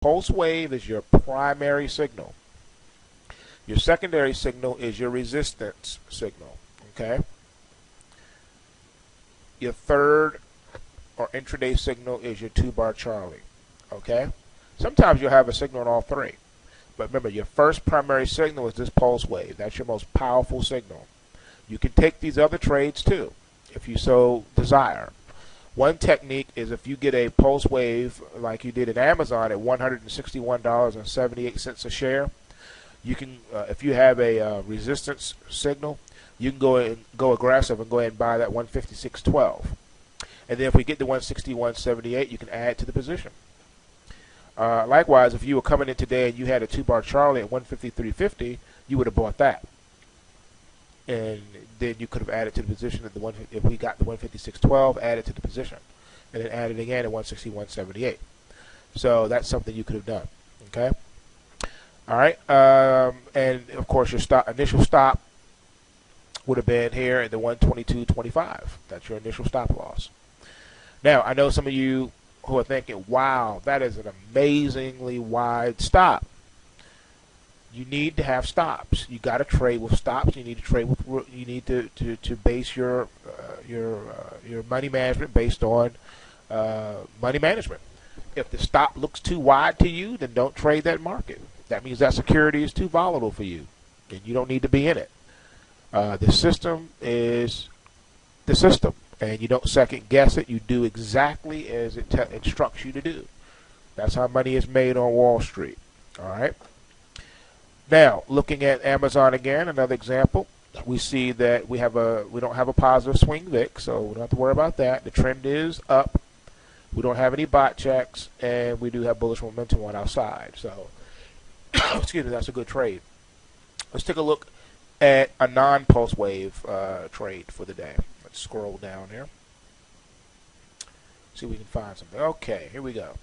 Pulse wave is your primary signal. Your secondary signal is your resistance signal. Okay. Your third or intraday signal is your 2-bar Charlie. Okay. Sometimes you'll have a signal in all three. But remember, your first primary signal is this pulse wave. That's your most powerful signal. You can take these other trades too, if you so desire. One technique is if you get a pulse wave like you did in Amazon at $161.78 a share, you can, if you have a resistance signal, you can go aggressive and go ahead and buy that 156.12. And then if we get to 161.78, you can add to the position. Likewise, if you were coming in today and you had a 2-bar Charlie at 153.50, you would have bought that. And then you could have added to the position at the if we got the 156.12, added to the position, and then added again at 161.78. So that's something you could have done. Okay. All right. And of course, your initial stop would have been here at the 122.25. That's your initial stop loss. Now, I know some of you who are thinking, "Wow, that is an amazingly wide stop." You need to have stops. You got to trade with stops. You need to trade with. You need to base your money management based on money management. If the stop looks too wide to you, then don't trade that market. That means that security is too volatile for you, and you don't need to be in it. The system is the system, and you don't second guess it. You do exactly as it instructs you to do. That's how money is made on Wall Street. All right. Now, looking at Amazon again, another example, we see that we don't have a positive swing VIX, so we don't have to worry about that. The trend is up. We don't have any bot checks, and we do have bullish momentum on our side. So, excuse me, that's a good trade. Let's take a look at a non-pulse wave trade for the day. Let's scroll down here. See if we can find something. Okay, here we go.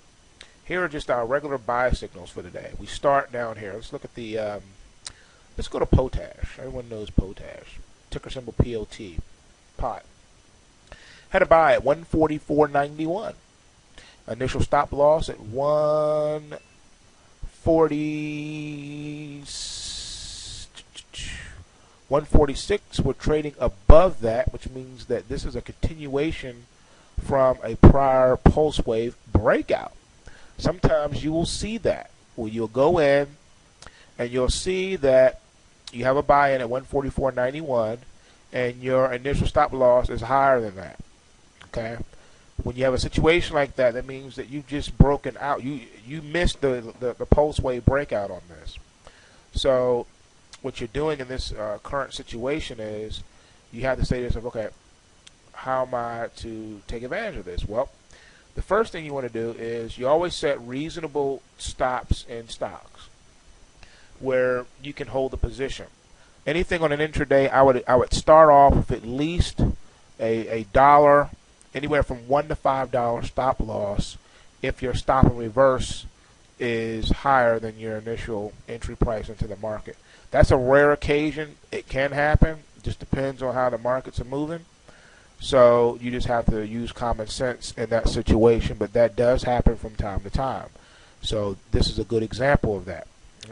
Here are just our regular buy signals for the day. We start down here. Let's look at the, let's go to potash. Everyone knows potash. Ticker symbol POT, pot. Had a buy at 144.91. Initial stop loss at 146. We're trading above that, which means that this is a continuation from a prior pulse wave breakout. Sometimes you will see that, where you'll go in and you'll see that you have a buy-in at 144.91 and your initial stop loss is higher than that. Okay? When you have a situation like that, that means that you've just broken out. You missed the pulse wave breakout on this. So what you're doing in this current situation is you have to say to yourself, okay, how am I to take advantage of this? Well, the first thing you want to do is you always set reasonable stops in stocks where you can hold the position. Anything on an intraday, I would start off with at least a dollar, anywhere from $1 to $5 stop loss if your stop in reverse is higher than your initial entry price into the market. That's a rare occasion. It can happen. It just depends on how the markets are moving. So you just have to use common sense in that situation, but that does happen from time to time. So this is a good example of that.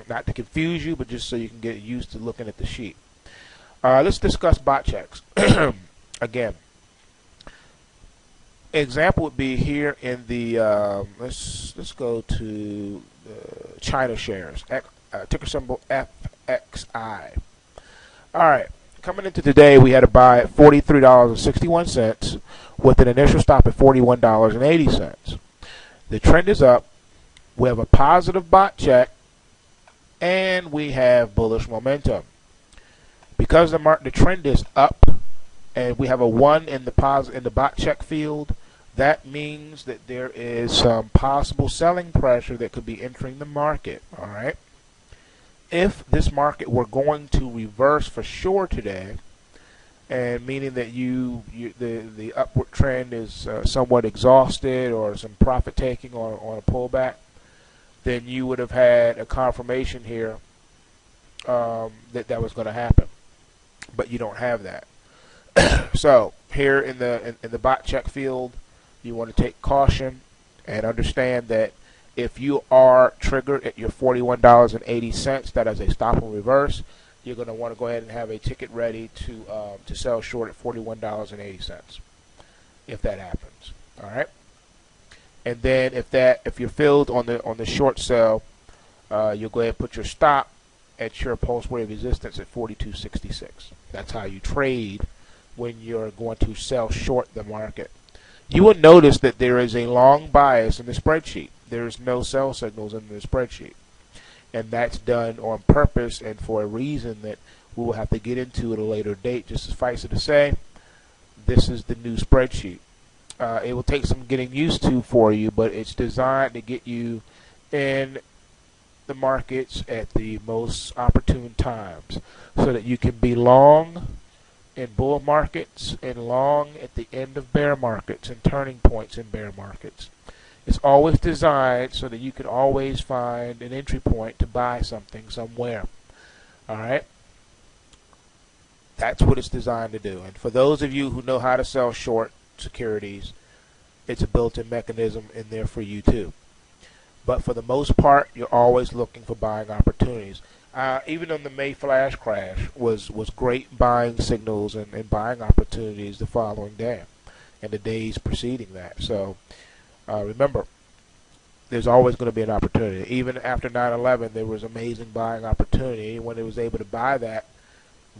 Not to confuse you, but just so you can get used to looking at the sheet. Let's discuss bot checks. Again, example would be here in the let's go to China shares, ticker symbol FXI. All right. Coming into today, we had a buy at $43.61 with an initial stop at $41.80. The trend is up. We have a positive bot check, and we have bullish momentum. Because the trend is up, and we have a 1 in the bot check field, that means that there is some possible selling pressure that could be entering the market. All right. If this market were going to reverse for sure today, and meaning that the upward trend is somewhat exhausted or some profit taking on a pullback, then you would have had a confirmation here that was going to happen. But you don't have that. So here in the bot check field, you want to take caution and understand that if you are triggered at your $41.80, that is a stop and reverse, you're going to want to go ahead and have a ticket ready to sell short at $41.80 if that happens. All right. And then if you're filled on the short sell, you'll go ahead and put your stop at your post-wave resistance at 42.66. That's how you trade when you're going to sell short the market. You will notice that there is a long bias in the spreadsheet. There's no sell signals in the spreadsheet. And that's done on purpose and for a reason that we will have to get into at a later date. Just suffice it to say, this is the new spreadsheet. It will take some getting used to for you, but it's designed to get you in the markets at the most opportune times so that you can be long in bull markets and long at the end of bear markets and turning points in bear markets. It's always designed so that you can always find an entry point to buy something somewhere. All right? That's what it's designed to do. And for those of you who know how to sell short securities, it's a built-in mechanism in there for you too. But for the most part, you're always looking for buying opportunities. Even on the May flash crash was great buying signals and buying opportunities the following day and the days preceding that. So remember, there's always going to be an opportunity. Even after 9/11, there was amazing buying opportunity. Anyone who was able to buy that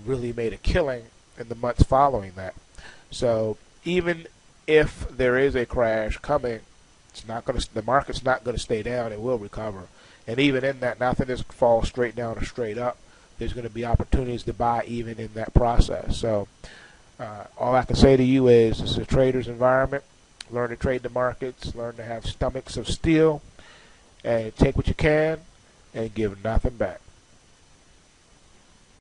really made a killing in the months following that. So even if there is a crash coming, the market's not going to stay down. It will recover. And even in that, nothing just falls straight down or straight up. There's going to be opportunities to buy even in that process. So all I can say to you is this is a trader's environment. Learn to trade the markets. Learn to have stomachs of steel. And take what you can and give nothing back.